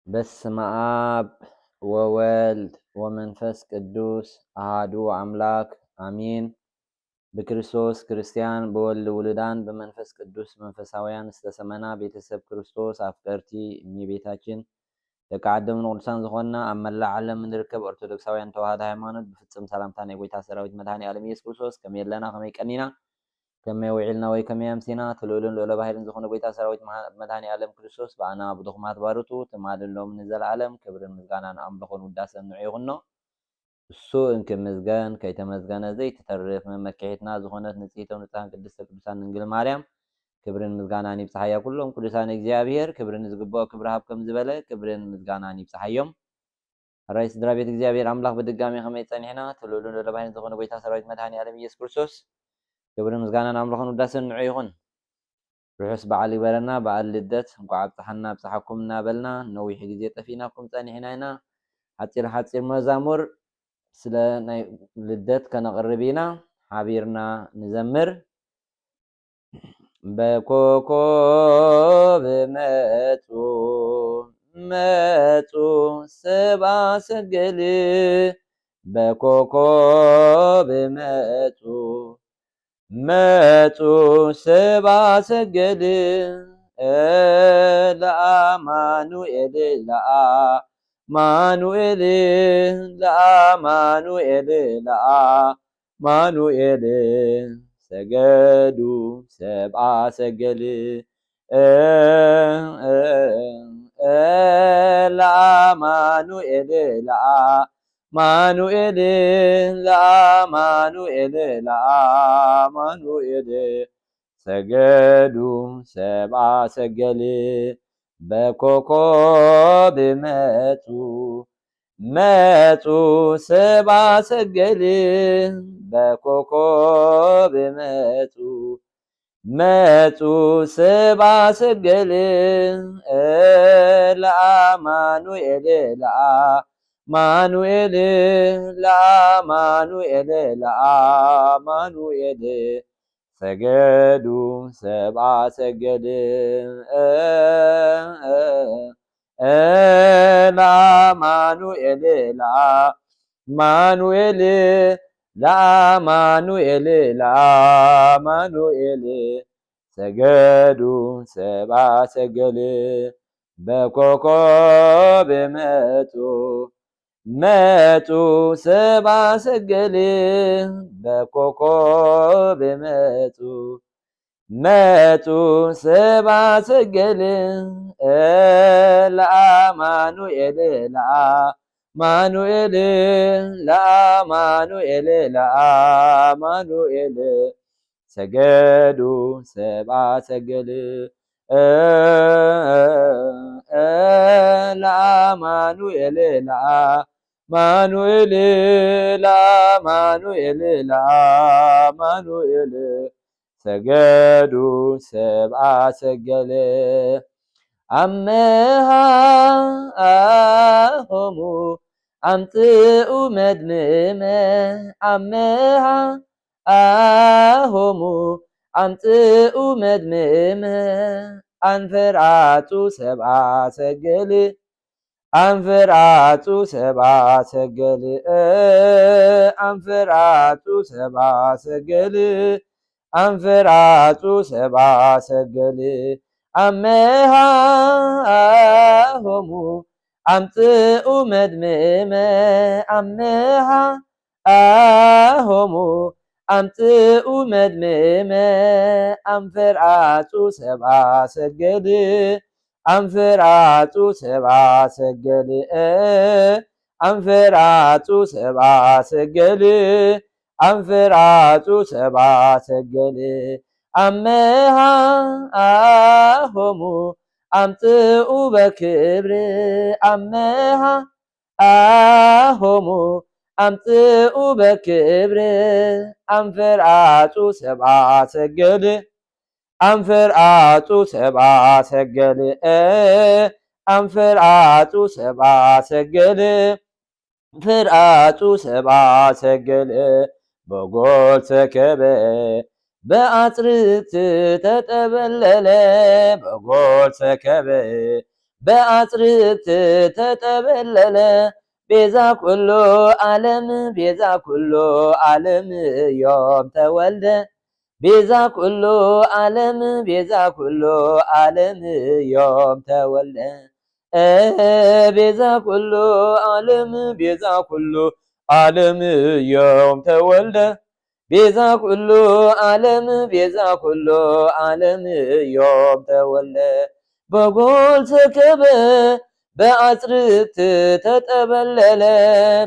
በስመ አብ ወወልድ ወመንፈስ ቅዱስ አሃዱ አምላክ አሜን። በክርስቶስ ክርስቲያን በወልድ ውሉዳን በመንፈስ ቅዱስ መንፈሳውያን ዝተሰመና ቤተሰብ ክርስቶስ አፍቀርቲ እመቤታችን ደቂ ዓደም ቅዱሳን ዝኾንና ኣብ መላእ ዓለም ንርከብ ኦርቶዶክሳውያን ተዋህዶ ሃይማኖት ብፍጹም ሰላምታ ናይ ጎይታ ሰራዊት መድኃኔ ዓለም ኢየሱስ ክርስቶስ ከመይ ኣለና ከመይ ቀኒና ከመይ ውዒልና ወይ ከመይ ኣምሲና ትልኡልን ልዑለ ባሕርን ዝኾነ ጎይታ ሰራዊት መድኃኔ ዓለም ክርስቶስ በኣና ብድኹማት ባርቱ ትማልሎም ንዘለዓለም ክብርን ምስጋናን ኣምልኾን ውዳሰን ንዑ ይኹኖ። እሱ እንክምዝገን ከይተመዝገነ ዘይትተርፍ መመክሒትና ዝኾነት ንጽሕተ ንጹሓን ቅድስተ ቅዱሳን ድንግል ማርያም ክብርን ምስጋናን ይብፅሓያ ኩሎም ቅዱሳን እግዚአብሔር ክብርን ዝግብኦ ክብሪ ሃብ ከም ዝበለ ክብርን ምስጋናን ይብፅሓዮም። ራይ ስድራ ቤት እግዚአብሔር አምላክ በድጋሚ ከመይ ፀኒሕና ትልኡልን ልዑለ ባሕርን ዝኾነ ጎይታ ሰራዊት መድኃኔ ዓለም ኢየሱስ ክርስቶስ ክብርን ምስጋናን ኣምልኾን ውዳሰን ንዑ ይኹን። ርሑስ በዓል ይበለና በዓል ልደት እንኳዕ ኣብፅሓና ኣብፅሓኩም እናበልና ነዊሕ ግዜ ጠፊናኩም ፀኒሕና ኢና። ሓፂር ሓፂር መዛሙር ስለ ናይ ልደት ከነቕርብ ኢና ሓቢርና ንዘምር። በኮኮብ መፁ መፁ ሰብአ ሰገል በኮኮብ መፁ መፁ ሰብአ ሰገል ለአማኑኤል ለአማኑኤል ለአማኑኤል ለአማኑኤል ሰገዱ ሰብአ ሰገል ለአማኑኤል ለአማኑኤል ለአማኑኤል ለአማኑኤል ሰገዱ ሰብአ ሰገል በኮኮብ መፁ መፁ ሰብአ ሰገል በኮኮብ መፁ መፁ ሰብአ ሰገል ለአማኑኤል ለአማኑኤል ለአማኑኤል ለአማኑኤል ሰገዱ ሰብአ ሰገል ለአማኑኤል ለአማኑኤል ለአማኑኤል ለአማኑኤል ሰገዱ ሰብአ ሰገል በኮኮብ መፁ መፁ ሰብአ ሰገል በኮኮብ መፁ መፁ ሰብአ ሰገል ለአማኑኤል ለአማኑኤል ለአማኑኤል ለአማኑኤል ሰገዱ ሰብአ ሰገል ለአማኑኤል ለአማኑኤል ለአማኑኤል ለአማኑኤል ሰገዱ ሰብአ ሰገል አመሃ ሆሙ አምጽኡ መድምመ አመሃ ሆሙ አምጽኡ መድምመ አንፈርአቱ ሰብአ ሰገል አንፈርአቱ ሰብአ ሰገል አንፈርአቱ ሰብአ ሰገል አንፈርአቱ ሰብአ ሰገል አመሃ ሆሙ አምጽኡ መድምመ አመሃ ሆሙ አምጽኡ መድምመ አንፈርአቱ ሰብአ ሰገል አንፈርአቱ ሰብአ ሰገል አንፈርአቱ ሰብአ ሰገል አንፈርአቱ ሰብአ ሰገል አመሃ ሆሙ አምጽኡ በክብር አመሃ ሆሙ አምጽኡ በክብር አንፈርአቱ ሰብአ ሰገል አንፈርአቱ ሰብአ ሰገል አንፈርአቱ ሰብአ ሰገል አንፈርአቱ ሰብአ ሰገል በጎል ተከበ በአጽርዕት ተጠበለለ በጎል ተከበ በአጽርዕት ተጠበለለ ቤዛ ኩሉ ዓለም ቤዛ ኩሉ ዓለም ዮም ተወልደ ቤዛ ኩሉ ዓለም ቤዛ ኩሉ ዓለም ዮም ተወልደ ቤዛ ኩሉ ዓለም ቤዛ ኩሉ ዓለም ዮም ተወልደ ቤዛ ኩሉ ዓለም ቤዛ ኩሉ ዓለም ዮም ተወልደ በጎል ሰከበ በአጽርዕት ተጠበለለ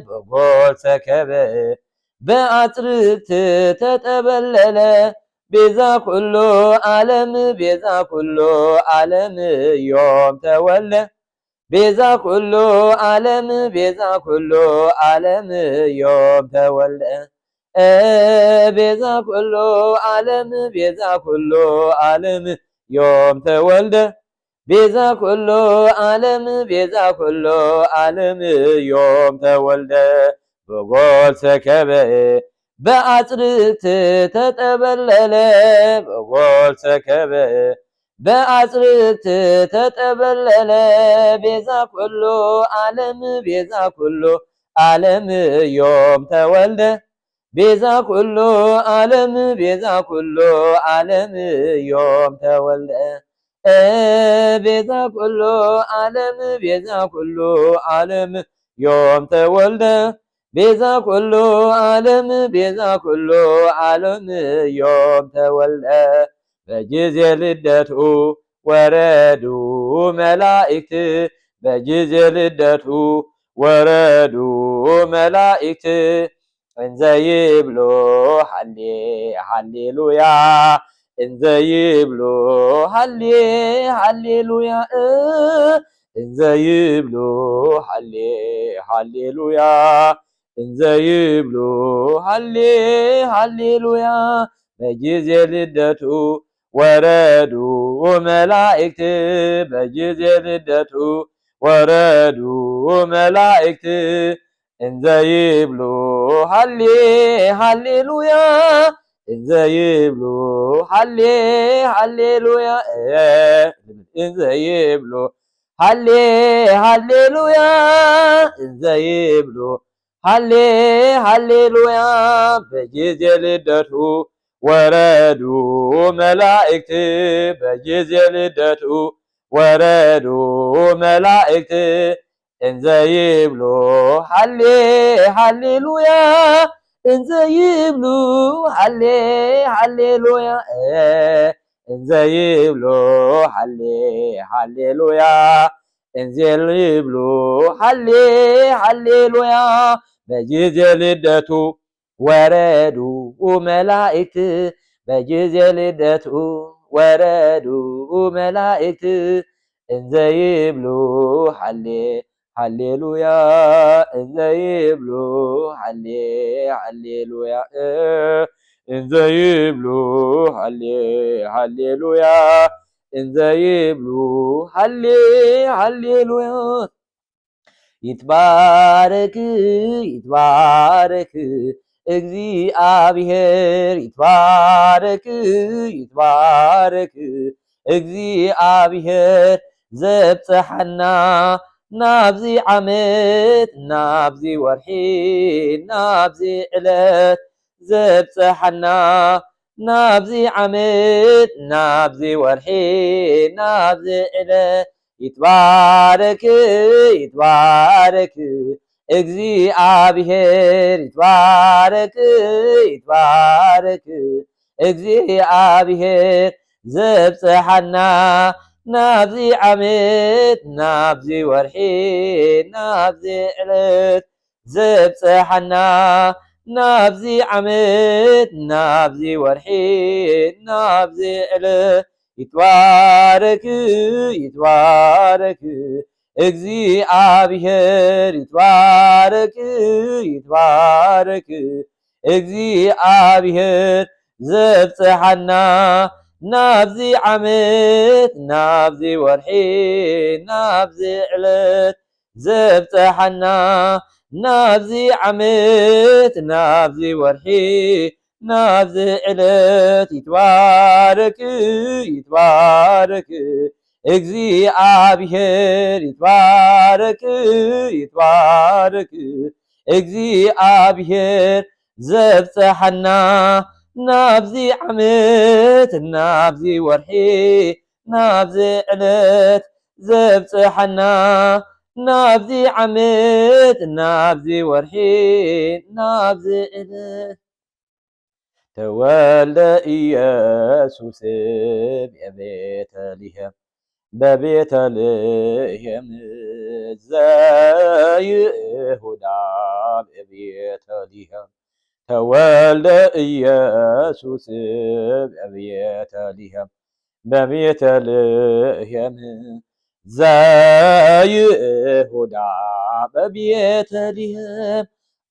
በጎል ሰከበ በአጽርዕት ተጠበለለ ቤዛ ኩሉ ዓለም ቤዛ ኩሉ ዓለም ዮም ተወልደ ቤዛ ኩሉ ዓለም ቤዛ ኩሉ ዓለም ዮም ተወልደ ቤዛ ኩሉ ዓለም ቤዛ ኩሉ ዓለም ዮም ተወልደ ቤዛ ኩሉ ዓለም ቤዛ ኩሉ ዓለም ዮም ተወልደ በጎል ሰከበ በአጽርዕት ተጠበለለ በጎል ሰከበ በአጽርዕት ተጠበለለ ቤዛ ኩሉ ዓለም ቤዛ ኩሉ ዓለም ዮም ተወልደ ቤዛ ኩሉ ዓለም ቤዛ ኩሉ ዓለም ዮም ተወልደ ቤዛ ኩሉ ዓለም ቤዛ ኩሉ ዓለም ዮም ተወልደ ቤዛ ኩሉ ዓለም ቤዛ ኩሉ ዓለም ዮም ተወልደ በጊዜ ልደቱ ወረዱ መላእክት በጊዜ ልደቱ ወረዱ መላእክት እንዘ ይብሉ ሃሌ ሃሌሉያ እንዘ ይብሉ ሃሌ ሃሌሉያ እንዘ ይብሉ ሃሌ ሃሌሉያ እንዘ ይብሉ ሃሌ ሃሌሉያ በጊዜ ልደቱ ወረዱ መላእክት በጊዜ ልደቱ ወረዱ መላእክት እንዘ ይብሉ ሃሌ ሃሌሉያ እንዘ ይብሉ ሃሌ ሃሌሉያ እንዘ ይብሉ ሃሌ ሃሌሉያ እንዘ ይብሉ ሃሌ ሃሌሉያ በጊዜ ልደቱ ወረዱ መላእክት በጊዜ ልደቱ ወረዱ መላእክት እንዘ ይብሉ ሃሌ ሃሌሉያ እንዘ ይብሉ ሃሌ ሃሌሉያ እንዘ ይብሉ ሃሌ ሃሌሉያ እንዘ ይብሉ ሃሌ ሃሌሉያ በጊዜ ልደቱ ወረዱ መላእክት በጊዜ ልደቱ ወረዱ መላእክት እንዘ ይብሉ ሃሌ ሃሌሉያ እንዘ ይብሉ ሃሌ ሃሌሉያ እንዘ ይብሉ ሃሌ ሃሌሉያ እንዘ ይብሉ ሃሌ ሃሌሉያ ይትባረክ ይትባረክ እግዚአብሔር ይትባረክ ይትባረክ እግዚአብሔር ዘብፅሐና ናብዚ ዓመት ናብዚ ወርሒ ናብዚ ዕለት ዘብፅሐና ናብዚ ዓመት ናብዚ ወርሒ ናብዚ ዕለት ይትባረክ ይትባረክ እግዚአብሔር ይትባረክ ይትባረክ እግዚአብሔር ዘብፅሐና ናብዚ ዓመት ናብዚ ወርሒ ናብዚ ዕለት ዘብፅሐና ናብዚ ዓመት ናብዚ ወርሒ ናብዚ ዕለት ይትባረክ ይትባረክ እግዚአብሔር ይትባረክ ይትባረክ እግዚአብሔር ዘብፅሐና ናብዚ ዓመት ናብዚ ወርሒ ናብዚ ዕለት ዘብፅሐና ናብዚ ዓመት ናብዚ ወርሒ ናብዚ ዕለት ይትባረክ ይትባረክ እግዚአብሔር ይትባረክ ይትባረክ እግዚአብሔር ዘብፅሐና ናብዚ ዓመት ናብዚ ወርሒ ናብዚ ዕለት ዘብፅሐና ናብዚ ዓመት ናብዚ ወርሒ ናብዚ ዕለት ተወልደ ኢየሱስ በቤተልሔም በቤተልሔም ዘይሁዳ በቤተልሔም ተወልደ ኢየሱስ በቤተልሔም በቤተልሔም ዘይሁዳ በቤተልሔም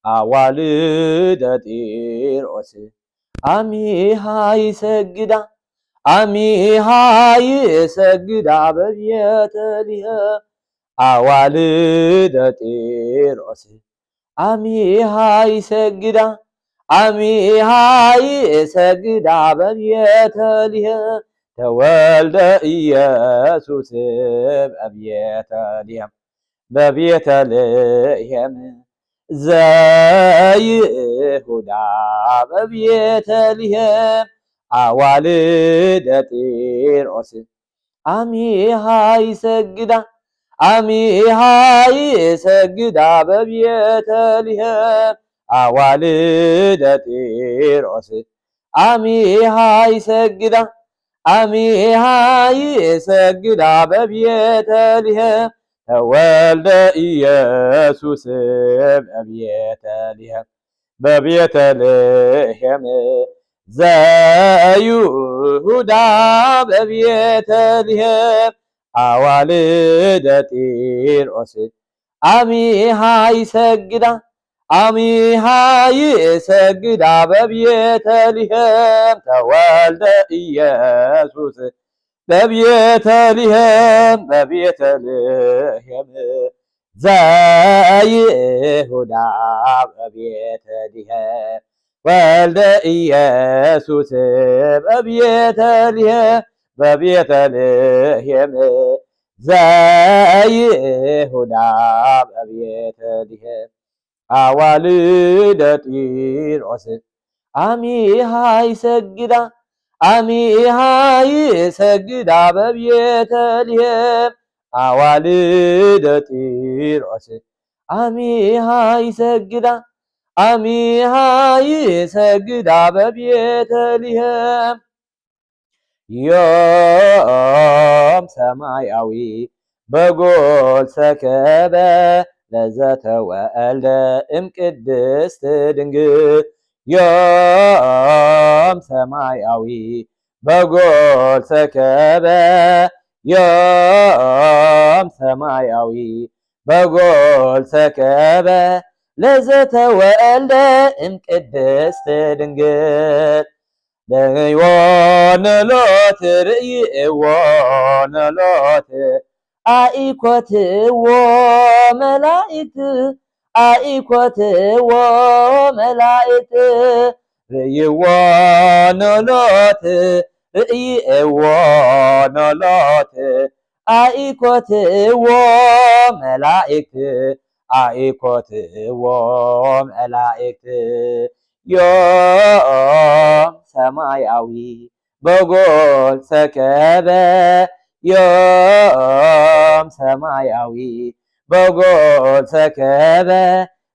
አዋልደ ጢሮስ አሚሃ ይሰግዳ አሚሃ ይሰግዳ በቤተልሔም አዋልደ ጢሮስ አሚሃ ይሰግዳ አሚሃ ይሰግዳ በቤተልሔም ተወልደ ኢየሱስ በቤተልሔም በቤተልሔም ዘይሁዳ በቤተልሔም አዋልደ ጢሮስ አሚሃ ይሰግዳ አሚሃ ይሰግዳ በቤተልሔም አዋልደ ጢሮስ አሚሃ ይሰግዳ አሚሃ ይሰግዳ በቤተልሔም ተወልደ ኢየሱስ በቤተልሔም በቤተልሔም ዘይሁዳ በቤተልሔም አዋልደ ጢሮስ አሚሃ ይሰግዳ አሚሃ ይሰግዳ በቤተልሔም ተወልደ ኢየሱስ በቤተልሔም በቤተልሔም ዘይሁዳ በቤተልሔም ወልደ ኢየሱስ በቤተልሔም በቤተልሔም ዘይሁዳ በቤተልሔም አዋልደ ጢሮስ አሚሃ ይሰግዳ አሚሃ ይሰግዳ በቤተልሔም አዋልደ ጢሮስ አሚሃ ይሰግዳ አሚሃ ይሰግዳ በቤተልሔም ዮም ሰማያዊ በጎል ሰከበ ለዘተወልደ እምቅድስት ድንግል ዮም ሰማያዊ በጎል ሰከበ ዮም ሰማያዊ በጎል ሰከበ ለዘተወልደ እምቅድስት ድንግል ለዮነሎት ርእይዎነሎት አኢኮትዎ መላእክት አኢኮትዎ መላእክት ርእይዎነሎት ርእይዎነሎት አኢኮትዎ መላእክት አኢኮትዎ መላእክት ዮም ሰማያዊ በጎል ሰከበ ዮም ሰማያዊ በጎል ሰከበ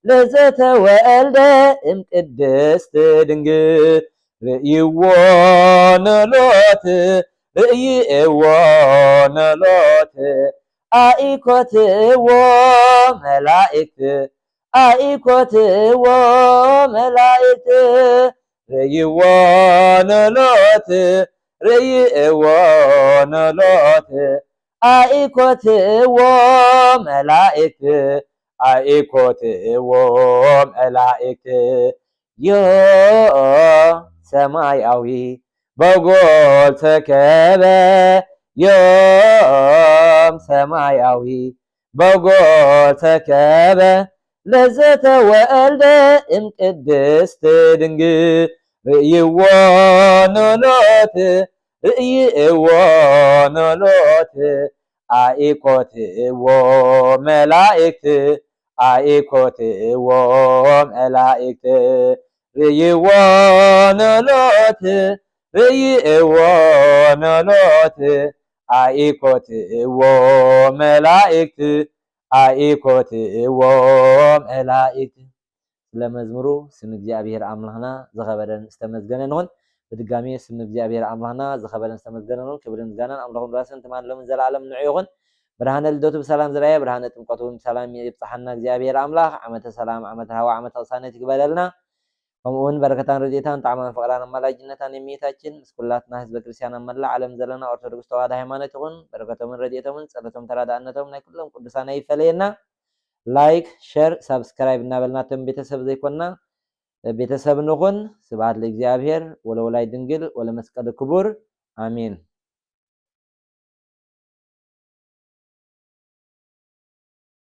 ለዘተወልደ እምቅድስት ድንግል ርእይዎነሎት ርእይዎነሎት አኢኮትዎ መላእክት አኢኮትዎ መላእክት ርእይዎነሎት ርእይዎነሎት አኢኮትዎ መላእክት አኢኮትዎ መላእክት ዮም ሰማያዊ በጎል ሰከበ ዮም ሰማያዊ በጎል ሰከበ ለዘተወልደ እምቅድስት ድንግል ርእይዎነሎት ርእይእዎ ኖሎት አኢኮትዎ መላእክት አኢኮትዎ መላእክት ርእይዎ ኖሎት ርእይእዎ ኖሎት አኢኮትዎ መላእክት አኢኮትዎ መላእክት። ስለመዝሙሩ ስም እግዚአብሔር አምላክና ዝኸበረን ዝተመዝገነን ይኹን። በድጋሚ ስም እግዚአብሔር አምላክና ዝኸበረን ዝተመዝገነን ይኹን። ክብርን ምስጋናን አምላኹን ራስን ትማን ዘላለም ንዑ ይኹን። ብርሃነ ልደቱ ብሰላም ዝረአየ ብርሃነ ጥምቀቱ ብሰላም ይብፅሐና እግዚአብሔር አምላክ። ዓመተ ሰላም ዓመተ ሃዋ ዓመተ ቅሳነት ይግበረልና። ከምኡውን በረከታን ረድኤታን ጣዕማን ፍቅራን አማላጅነታን የሚታችን ምስኩላትና ህዝበ ክርስቲያን መላ ዓለም ዘለና ኦርቶዶክስ ተዋህዶ ሃይማኖት ይኹን። በረከቶምን ረድኤቶምን ጸሎቶም ተራዳእነቶም ናይ ኩሎም ቅዱሳን ይፈለየና። ላይክ ሼር ሰብስክራይብ እናበልናቶም ቤተሰብ ዘይኮንና ቤተሰብ ንኹን። ስብሐት ለእግዚአብሔር ወለወላዲቱ ድንግል ወለመስቀሉ ክቡር አሜን።